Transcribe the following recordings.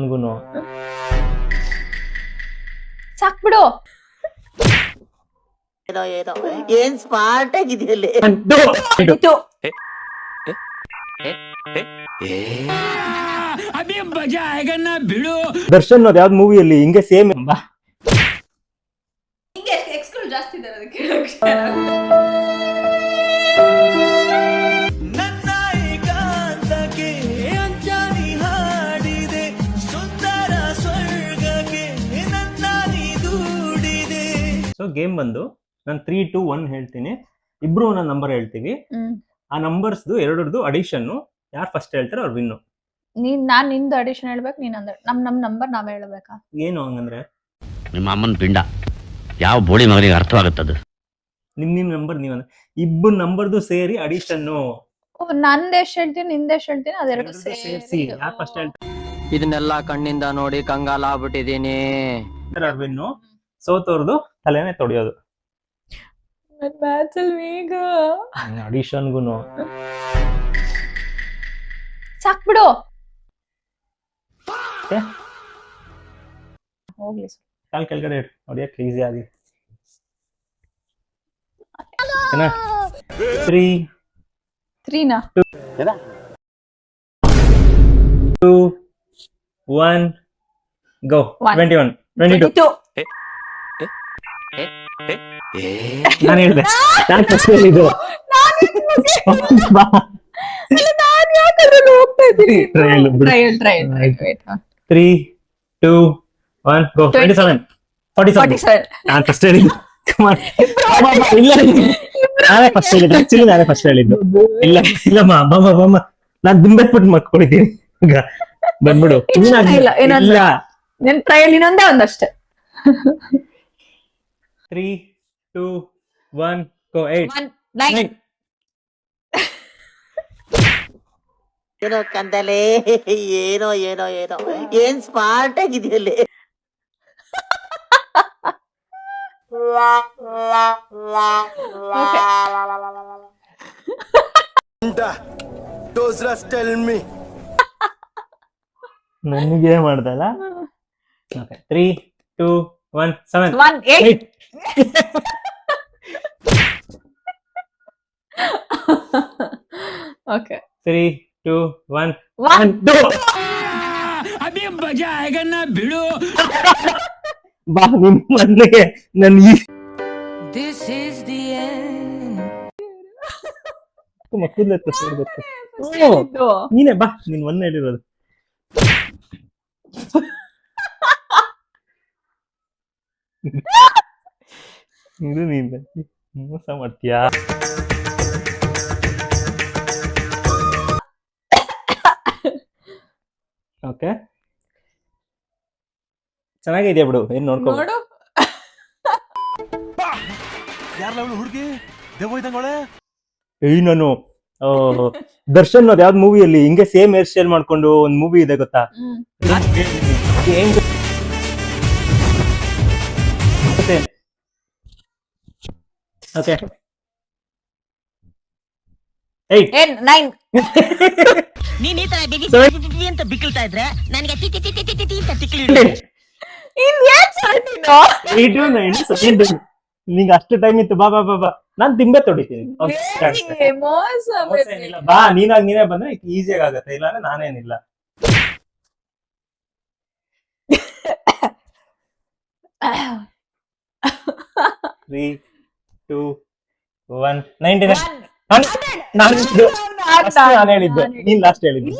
ನನ್ಗೂನು ಸಾಕ್ ಬಿಡು. ಏನ್ ಸ್ಮಾರ್ಟ್ ಆಗಿದೆಯಲ್ಲಿ ದರ್ಶನ್ ಅದ್ ಯಾವ್ದು ಮೂವಿಯಲ್ಲಿ ಹಿಂಗೆ ಸೇಮ್ ಬಾ. ಹಿಂಗೆ ಎಕ್ಸ್ಕ್ಲೂಡ್ ಜಾಸ್ತಿ ಇದ್ದಾರೆ ಅದಕ್ಕೆ. ಸೊ ಗೇಮ್ ಬಂದು ನಾನು 3, 2, 1 ಹೇಳ್ತೀನಿ, ಇಬ್ರು ಒಂದೊಂದು ನಂಬರ್ ಹೇಳ್ತೀವಿ. ಆ ನಂಬರ್ಸ್ದು ಎರಡರದು ಅಡಿಷನ್ ಯಾರು ಫಸ್ಟ್ ಹೇಳ್ತಾರೆ ಅವ್ರು ವಿನ್ನು. ನಾನ್ ನಿಂದು ಅಡಿಷನ್ ಹೇಳ್ಬೇಕು, ನೀನ್ ನಮ್ ನಂಬರ್ ನಾವೇ ಹೇಳ್ಬೇಕಾ? ಏನು ಹಂಗಂದ್ರೆ ನಿಮ್ಮ ಅಮ್ಮನ ಪಿಂಡ ಯಾವ ಬೋಳಿ ಮಗನಿಗೆ ಅರ್ಥವಾಗುತ್ತದೆ. ನಿಮ್ ನಂಬರ್ ನೀವ್ ಇಬ್ಬರು ನಂಬರ್ದು ಸೇರಿ ಅಡಿಷನ್. ನಂದ್ ಎಷ್ಟ್ ಹೇಳ್ತೀನಿ ನಿಂದ ಎಷ್ಟ್ ಹೇಳ್ತೀನಿ ಅದೆರಡು ಸೇರಿಸಿ ಯಾರು ಫಸ್ಟ್ ಹೇಳ್ತಾರೆ ಇದನ್ನೆಲ್ಲ ಕಣ್ಣಿಂದ ನೋಡಿ ಕಂಗಾಲ ಆಗ್ಬಿಟ್ಟಿದೀನಿ. ಅವ್ರು ವಿನ್ನು. ಸೋತೋರ್ದು ತಲೆನೇ ತೊಡಿಯೋದು. ಈಗ ಅಡಿಷನ್ಗೂನು ಸಾಕ್ ಬಿಡು. ಹೋಗ್ಲಿ ಕಾಲ್ ಕೆಳಗಡೆ ಹೊಡಿಯಕ್ಕೆ ಈಸಿ ಆಗಿ. 3 2 1 ಗೋ. 21 22 ನಾನು ಹೇಳಿದೆ, ನಾನು ಫಸ್ಟ್ ಹೇಳಿದ್ದು. ಟ್ರಯಲ್ 3 2 1 ಗೋ. 27 47 ನಾನು ಫಸ್ಟ್ ಹೇಳಿದ್ದು. ಇಲ್ಲ ನಾನೇ ಫಸ್ಟ್ ಹೇಳಿದ್ದು, ಆಕ್ಚುಲಿ ನಾನೇ ಫಸ್ಟ್ ಹೇಳಿದ್ದು. ಇಲ್ಲಮ್ಮ ಬಮ್ಮ ನಾನು ದುಂಬೆಟ್ಬಿಟ್ಟು ಮಕ್ಕೊಳಿದ್ದೀನಿ. ಈಗ ಬಂದ್ಬಿಡು. ಇಲ್ಲ ನನ್ ಟ್ರಯಲ್ ಇನ್ನೊಂದೇ ಒಂದಷ್ಟೇ. 3 2 1 ಗೋ. 8 9 ಏನೋ ಕಂದಲೆ, ಏನೋ ಏನೋ ಏನೋ ಏನ್ ಸ್ಮಾರ್ಟ್ ಆಗಿದೆಯಲ್ಲಿ. ನನಗೆ ಮಾಡ್ದಲ್ಲ. 3 2 1 7 8 ಓಕೆ 3 2 1 1 ಅದೇ ಮಜಾ ಆಗನ್ನ ಬಿಡು. ಬಾ ನಿಮ್ ಮೊದಲಿಗೆ ನನ್ ಮಕ್ಕಳು ನೀನೇ ಬಾ, ನೀನ್ ಒಂದ್ ಹೇಳಿರೋದು. ಇದು ನೀನ್ ಮೋಸ ಮಾಡ್ತೀಯಾ? ಓಕೆ ಚೆನ್ನಾಗಿದ್ಯಾ ಬಿಡು, ಏನ್ ನೋಡ್ಕೊ. ನೋಡು ಹುಡುಗಿ ದೇವಯ್ದಂಗೋಳೆ. ನಾನು ದರ್ಶನ್ ಅದ್ ಯಾವ್ದು ಮೂವಿಯಲ್ಲಿ ಹಿಂಗೆ ಸೇಮ್ ಹೇರ್ ಸ್ಟೈಲ್ ಮಾಡ್ಕೊಂಡು ಒಂದ್ ಮೂವಿ ಇದೆ ಗೊತ್ತಾ? ಓಕೆ 8 9 ನೀನ್ ಈ ತರ ಬಿಗಿ ಅಂತ ಬಿಕ್ಕಳ್ತಾ ಇದ್ರೆ ನನಗೆ ನಿಂಗೆ ಅಷ್ಟು ಟೈಮ್ ಇತ್ತು. ಬಾ ಬಾ ಬಾ ಬಾ ನಾನ್ ತಿಂಬೆ ತೊಡಿತೀನಿ. ಬಾ ನೀನಾಗ ನೀನೇ ಬಂದ್ರೆ ಈಸಿಯಾಗಿ ಆಗತ್ತೆ, ಇಲ್ಲ ಅಂದ್ರೆ ನಾನೇನಿಲ್ಲ. 3 2 1 99 ನಾನು ಹೇಳಿದ್ದು, ನೀನ್ ಲಾಸ್ಟ್ ಹೇಳಿದ್ದು.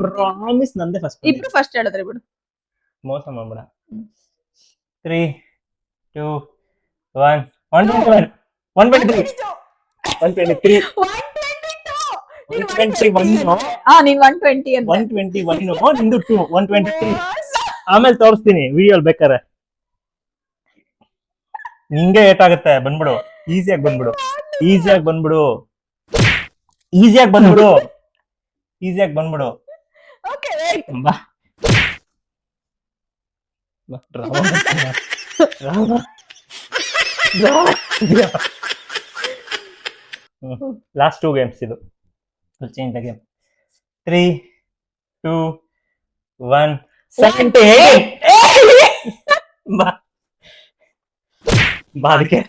ಪ್ರಾಮಿಸ್ ನಂದೇ ಫಸ್ಟ್. ಇಬ್ರು ಫಸ್ಟ್ ಹೇಳಿದ್ರೆ ಬಿಡು, ಮೋಸ ಮಾಡ್ಬೇಡ. 3 2 1 121 123 123 ನೀನ್ 120 ಅಂತ 121 ನಿಂದು 2 123. ಆಮೇಲೆ ತೋರಿಸ್ತೀನಿ ವಿಡಿಯೋಲ್ ಬೇಕಾರೆ. ನಿಂಗೆ ಏಟಾಗುತ್ತೆ, ಬಂದ್ಬಿಡು ಈಸಿಯಾಗಿ ಬಂದ್ಬಿಡು, ಈಸಿಯಾಗಿ ಬಂದ್ಬಿಡು, ಈಸಿಯಾಗಿ ಬಂದ್ಬಿಡು, ಈಸಿಯಾಗಿ ಬಂದ್ಬಿಡು. ಬಾ ಲಾಸ್ಟ್ 2 ಗೇಮ್ಸ್ ಇದು. Change the game. 3 2 1 70 ಬಾ ಬಾ ಅದಕ್ಕೆ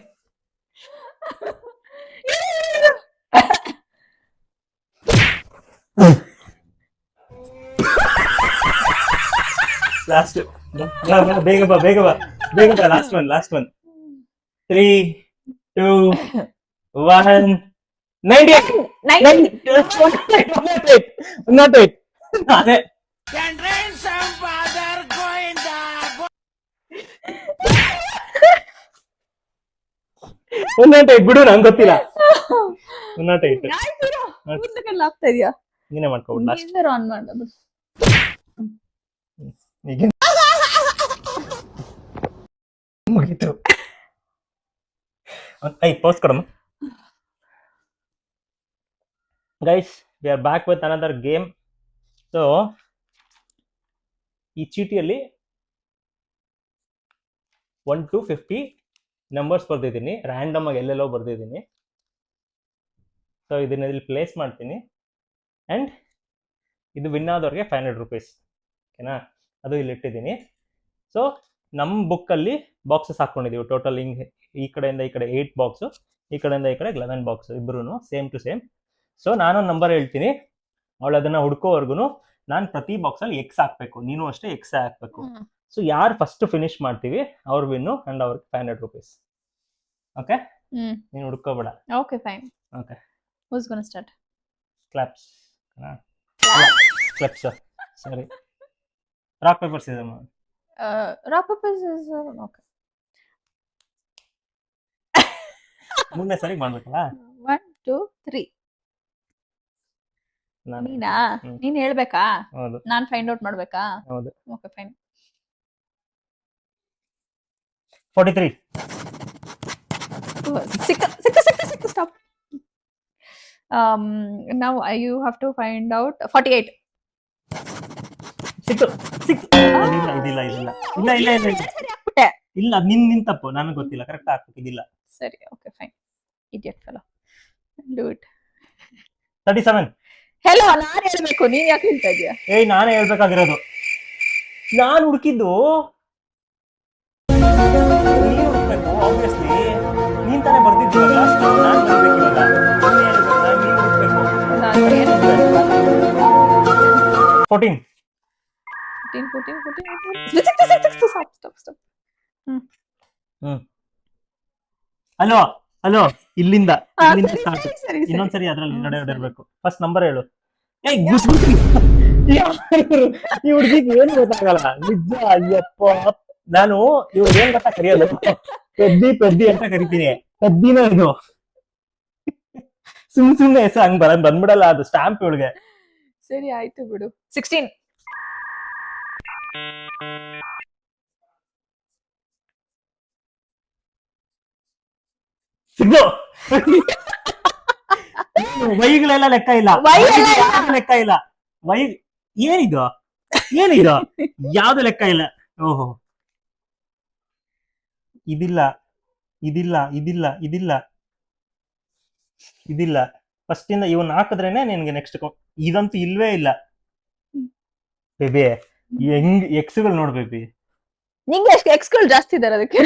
ಲಾಸ್ಟ್ ಬೇಗ ಬಾ ಲಾಸ್ಟ್ ಒನ್ 3 2 1 98 ನಾನೇ ಬಿಡು ನಂಗೆ ಗೊತ್ತಿಲ್ಲ 108 ಆಗ್ತಾ ಇದೆಯಾ ನೀನೇ ಮಾಡ್ಕೊಬಿಡು ಲಾಸ್ಟ್ ಆನ್ ಮಾಡೋದು ಈಗ ಮುಗೀತು ಪೋಸ್ಟ್ ಕೊಡಮ್ಮ guys we are back with another game so ಈ ಚೀಟಿಯಲ್ಲಿ 1 to 50 ನಂಬರ್ಸ್ ಬರ್ದಿದ್ದೀನಿ ರ್ಯಾಂಡಮ್ ಆಗಿ ಎಲ್ಲೆಲ್ಲೋ ಬರ್ದಿದ್ದೀನಿ ಸೊ ಇದನ್ನ ಇಲ್ಲಿ ಪ್ಲೇಸ್ ಮಾಡ್ತೀನಿ ಆ್ಯಂಡ್ ಇದು ವಿನ್ ಆದವ್ರಿಗೆ 500 ರೂಪೀಸ್ ಓಕೆನಾ ಅದು ಇಲ್ಲಿ ಇಟ್ಟಿದ್ದೀನಿ ಸೊ ನಮ್ಮ ಬುಕ್ಕಲ್ಲಿ ಬಾಕ್ಸಸ್ ಹಾಕ್ಕೊಂಡಿದ್ದೀವಿ ಟೋಟಲ್ ಹಿಂಗೆ ಈ ಕಡೆಯಿಂದ ಈ ಕಡೆ 8 ಬಾಕ್ಸು ಈ ಕಡೆಯಿಂದ ಈ ಕಡೆ 11 ಬಾಕ್ಸ್ ಇಬ್ಬರೂ ಸೇಮ್ ಟು ಸೇಮ್ ಸೊ ನಾನೊಂದು ನಂಬರ್ ಹೇಳ್ತೀನಿ ಅವಳು ಅದನ್ನು ಹುಡ್ಕೋವರೆಗೂ ನಾನು ಪ್ರತಿ ಬಾಕ್ಸಲ್ಲಿ ಎಕ್ಸ್ ಹಾಕಬೇಕು ನೀನು ಅಷ್ಟೇ ಎಕ್ಸ್ ಹಾಕಬೇಕು ಸೊ ಯಾರು ಫಸ್ಟ್ ಫಿನಿಶ್ ಮಾಡ್ತೀವಿ ಅವ್ರು ವಿನ್ನು ಆ್ಯಂಡ್ ಅವ್ರಿಗೆ 500 ರೂಪೀಸ್ ಓಕೆ ನೀನು ಹುಡ್ಕೋಬೇಡ okay fine okay who's gonna start claps claps ಸರಿ rock paper scissor rock paper scissor okay ಮುಂದೆ ಸರಿ ಮಾಡ್ಬೇಕಲ್ಲ 1 2 3 ನೀನಾ ನೀನ್ ಹೇಳ್ಬೇಕಾ ಹೌದು ನಾನ್ ಫೈಂಡ್ ಔಟ್ ಮಾಡ್ಬೇಕಾ ಹೌದು ಓಕೆ ಫೈನ್ 43 ಸಿಕ್ಕ stop now you have to find out 48 ಸಿಕ್ತು ಇದಿಲ್ಲ ಸರಿ ಹಾಕ್ಬಿಟ್ಟೆ ಇಲ್ಲ ನಿನ್ ತಪ್ಪು ನನಗೆ ಗೊತ್ತಿಲ್ಲ ಕರೆಕ್ಟ್ ಹಾಕ್ಬೇಕು ಇದಿಲ್ಲ ಸರಿ okay fine idiot fellow do it 37 hello ನಾನು ಹೇಳ್ಬೇಕು ನೀನ್ ಯಾಕೆ ಹೇಳ್ತಾ ಇದೀಯ ನಾನೇ ಹೇಳ್ಬೇಕಾಗಿರೋದು ನಾನು ಹುಡುಕಿದ್ದು ನೀನು ಹುಡುಕ್ಬೇಕು ಆಬ್ವಿಯಸ್ಲಿ ನೀನ್ ತಾನೇ ಬರ್ದಿದ್ದೀವಿ ಲಾಸ್ಟ್ ನಾನು ಬರ್ಬೇಕು 14 stop ಹಲೋ ಇಲ್ಲಿಂದ ಸ್ಟಾರ್ಟ್ ಇನ್ನೊಂದ್ಸರಿ ಅದ್ರಲ್ಲಿ ನಡೆಯಿರ್ಬೇಕು ಫಸ್ಟ್ ನಂಬರ್ ಹೇಳು ಈ ಹುಡುಗಿಗೆ ಏನ್ ಗೊತ್ತಾಗಲ್ಲ ನಿಜ ಅಯ್ಯಪ್ಪ ನಾನು ಇವ್ರು ಏನ್ ಗೊತ್ತಾ ಕರಿಯೋದು ಪೆದ್ದಿ ಅಂತ ಕರಿತೀನಿ ಪೆದ್ದಿನ ಇದು ಸುಮ್ನೆ ಹೆಸರು ಹಂಗ್ ಬಂದ್ಬಿಡಲ್ಲ ಅದು ಸ್ಟಾಂಪ್ ಇವಳಿಗೆ ಸರಿ ಆಯ್ತು ಬಿಡು 16 ಸಿಗ್ದು ವೈಗಳೆಲ್ಲ ಲೆಕ್ಕ ಇಲ್ಲ ಲೆಕ್ಕ ಇಲ್ಲ ವೈ ಏನಿದು ಯಾವ್ದು ಲೆಕ್ಕ ಇಲ್ಲ ಓಹೋ ಇದಿಲ್ಲ ಫಸ್ಟ್ ಇಂದ ಇವನ್ ಹಾಕಿದ್ರೇನೆ ನಿನ್ಗೆ ನೆಕ್ಸ್ಟ್ ಇದಂತೂ ಇಲ್ವೇ ಇಲ್ಲ ಬೇಬಿ ಹೆಂಗ್ ಎಕ್ಸ್ಗಳು ನೋಡ್ ಬೇಬಿ ನಿಂಗೆ ಎಷ್ಟು ಎಕ್ಸ್ಗಳು ಜಾಸ್ತಿ ಇದಾರೆ ಅದಕ್ಕೆ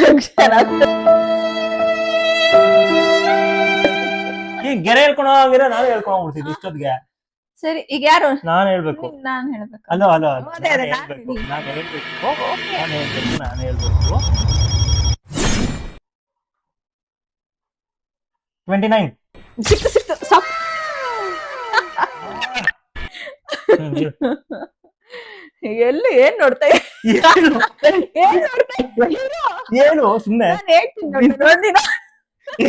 ಈ ಗೆರೆ ಹೇಳ್ಕೊಂಡು ಹೋಗಿರೋ ನಾನು ಹೇಳ್ಕೊಂಡು ಹೋಗ್ಬಿಡ್ತಿದ್ದೆ ಇಷ್ಟೊತ್ತಿಗೆ ಸರಿ ಈಗ ಯಾರು ನಾನು ಹೇಳ್ಬೇಕು ನಾನ್ ಹೇಳ್ಬೇಕು ಅಲೋ ಅದೇ, ಅದೇ, ನಾನು ಹೇಳ್ಬೇಕು 29 ಸಿಕ್ತು ಸಾಕು ಎಲ್ಲಿ ಏನ್ ನೋಡ್ತಾ ಏನು ಸುಮ್ನೆ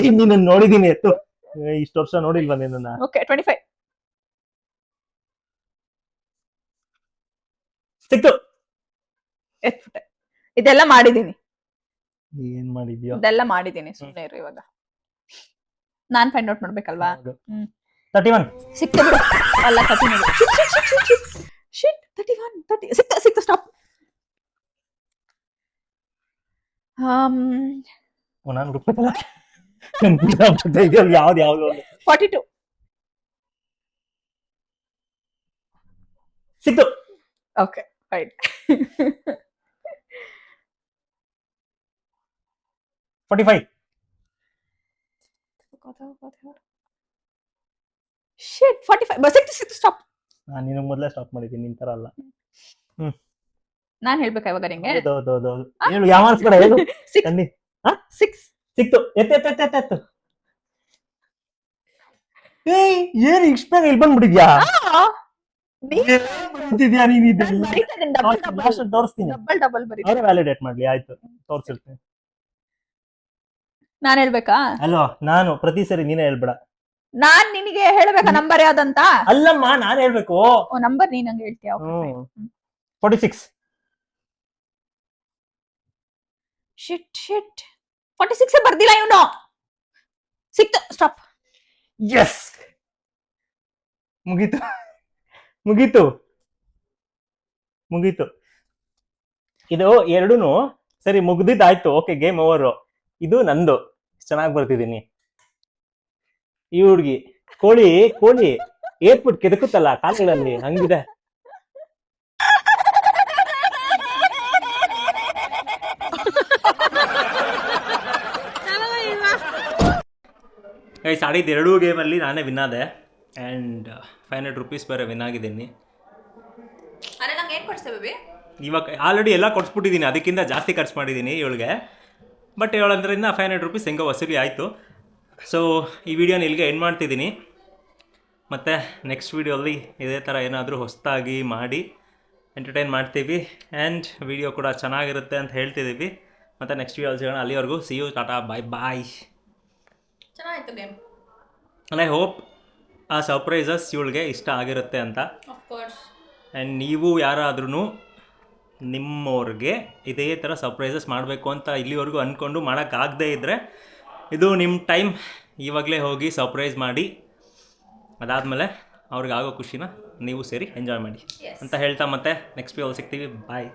ನೀನು ನೋಡಿದೀನಿ ಎತ್ತು ಇಷ್ಟು ವರ್ಷ ನೋಡಿಲ್ವಾ ನಿನ್ನ ಓಕೆ 25 ಸಿಕ್ತು ಎತ್ಬಿಟ್ಟೆ ಇದೆಲ್ಲ ಮಾಡಿದೀನಿ ಏನ್ ಮಾಡಿದ್ಯೋ ಇದೆಲ್ಲ ಮಾಡಿದೀನಿ ಸುಮ್ಮನೆ ಇರು ಇವಾಗ ನಾನ್ ಫೈಂಡ್ ಔಟ್ ಮಾಡ್ಬೇಕಲ್ವಾ 31 ಸಿಕ್ತು ಬಿಡು ಅಲ್ಲ 31 ಶಿಟ್ 31 ಸಿಕ್ತು ಸ್ಟಾಪ್ ನಾನು ಹುಡುಕ್ಬೇಕಲ್ಲ ಯಾವ್ದು 42 ಸಿಕ್ತು okay Right. 45. Shit, 45. But 60, stop. ನಾನು ನಿನಗೆ ಮೊದಲೇ ಸ್ಟಾಪ್ ಮಾಡಿದ್ದೀನಿ ನಿನ್ ತರ ಅಲ್ಲ. ನಾನ್ ಹೇಳ್ಬೇಕಾ ಇವಾಗ ನಿಂಗೆ? ಹೌದು ಹೇಳು, ಯಾವ ಅನ್ಸ್ಬೇಡ ಹೇಳು. 6. 6. ಸಿಕ್ತು. ಎತ್ತು. ಏಯ್ ಏನು ಇಷ್ಟ ಬೇಗ ಇಲ್ಲಿ ಬಂದ್ಬಿಟ್ಟಿದ್ಯಾ? ಬಂದಿದ್ಯಾ ನೀನ್ ಇದೆಲ್ಲ? ತೋರಿಸ್ತೀನಿ. ಡಬಲ್ ಬರೀ. ಅವರೇ ವ್ಯಾಲಿಡೇಟ್ ಮಾಡ್ಲಿ, ಆಯ್ತು ತೋರಿಸಿರ್ತೀನಿ. ನಾನ್ ಹೇಳ್ಬೇಕಾ? ಅಲ್ವಾ, ನಾನು ಪ್ರತಿ ಸರಿ ನೀನೇ ಹೇಳ್ಬೇಡ. ನಾನ್ ನಿನಗೆ ಹೇಳ್ಬೇಕಾ ನಂಬರ್ ಯಾವ್ದಂತ? ಅಲ್ಲಮ್ಮ, ನಾನ್ ಹೇಳ್ಬೇಕು. ನಂಬರ್ ನೀನ್ ನಂಗೆ ಹೇಳ್ತೀಯ? 46. ಶಿಟ್ 46 ಬರ್ದಿಲ್ಲ ಇವನು. ಸಿಕ್ತು, ಸ್ಟಾಪ್. ಎಸ್, ಮುಗೀತು. ಇದು ಎರಡೂನು ಸರಿ ಮುಗ್ದಿದ್ದಾಯ್ತು. Okay, game over. ಇದು ನಂದು. ಚೆನ್ನಾಗಿ ಬರ್ತಿದ್ದೀನಿ. ಈ ಹುಡ್ಗಿ ಕೋಳಿ ಏರ್ಬಿಟ್ಟು ಕೆದಕುತ್ತಲ್ಲ ಕಾಲುಗಳಲ್ಲಿ, ಹಂಗಿದೆ. ಗೈಸ್, ಆಡಿದ್ದು ಎರಡೂ ಗೇಮಲ್ಲಿ ನಾನೇ ವಿನ್ ಆದೆ. ಆ್ಯಂಡ್ 500 ರೂಪೀಸ್ ಬೇರೆ ವಿನ್ ಆಗಿದ್ದೀನಿ. ಇವಾಗ ಆಲ್ರೆಡಿ ಎಲ್ಲ ಕೊಡ್ಸ್ಬಿಟ್ಟಿದ್ದೀನಿ, ಅದಕ್ಕಿಂತ ಜಾಸ್ತಿ ಖರ್ಚು ಮಾಡಿದ್ದೀನಿ ಇವಳಿಗೆ. ಬಟ್ ಇವಳಂದ್ರಿಂದ 500 ರೂಪೀಸ್ ಹೆಂಗೋ ವಸೂಲಿ ಆಯಿತು. ಸೊ ಈ ವಿಡಿಯೋನ ಇಲ್ಲಿಗೆ ಎಂಡ್ ಮಾಡ್ತಿದ್ದೀನಿ. ಮತ್ತು ನೆಕ್ಸ್ಟ್ ವೀಡಿಯೋಲ್ಲಿ ಇದೇ ಥರ ಏನಾದರೂ ಹೊಸದಾಗಿ ಮಾಡಿ ಎಂಟರ್ಟೈನ್ ಮಾಡ್ತೀವಿ. ಆ್ಯಂಡ್ ವಿಡಿಯೋ ಕೂಡ ಚೆನ್ನಾಗಿರುತ್ತೆ ಅಂತ ಹೇಳ್ತಿದ್ದೀವಿ. ಮತ್ತು ನೆಕ್ಸ್ಟ್ ವೀಡಿಯೋಲ್ಲಿ ಸಿಗೋಣ. ಅಲ್ಲಿವರೆಗೂ ಸಿ ಯು, ಟಾಟಾ, ಬಾಯ್. ಚೆನ್ನಾಗಿತ್ತು ಗೇಮ್. ಐ ಹೋಪ್ ಆ ಸರ್ಪ್ರೈಸಸ್ ಇವಳಿಗೆ ಇಷ್ಟ ಆಗಿರುತ್ತೆ ಅಂತ. ಆ್ಯಂಡ್ ನೀವು ಯಾರಾದ್ರೂ ನಿಮ್ಮವ್ರಿಗೆ ಇದೇ ಥರ ಸರ್ಪ್ರೈಸಸ್ ಮಾಡಬೇಕು ಅಂತ ಇಲ್ಲಿವರೆಗೂ ಅಂದ್ಕೊಂಡು ಮಾಡೋಕ್ಕಾಗದೇ ಇದ್ದರೆ, ಇದು ನಿಮ್ಮ ಟೈಮ್. ಇವಾಗಲೇ ಹೋಗಿ ಸರ್ಪ್ರೈಸ್ ಮಾಡಿ, ಅದಾದಮೇಲೆ ಅವ್ರಿಗಾಗೋ ಖುಷಿನ ನೀವು ಸೇರಿ ಎಂಜಾಯ್ ಮಾಡಿ ಅಂತ ಹೇಳ್ತಾ ಮತ್ತೆ ನೆಕ್ಸ್ಟ್ ವೀಡಿಯೋಲ್ಲಿ ಸಿಗ್ತೀವಿ. ಬಾಯ್.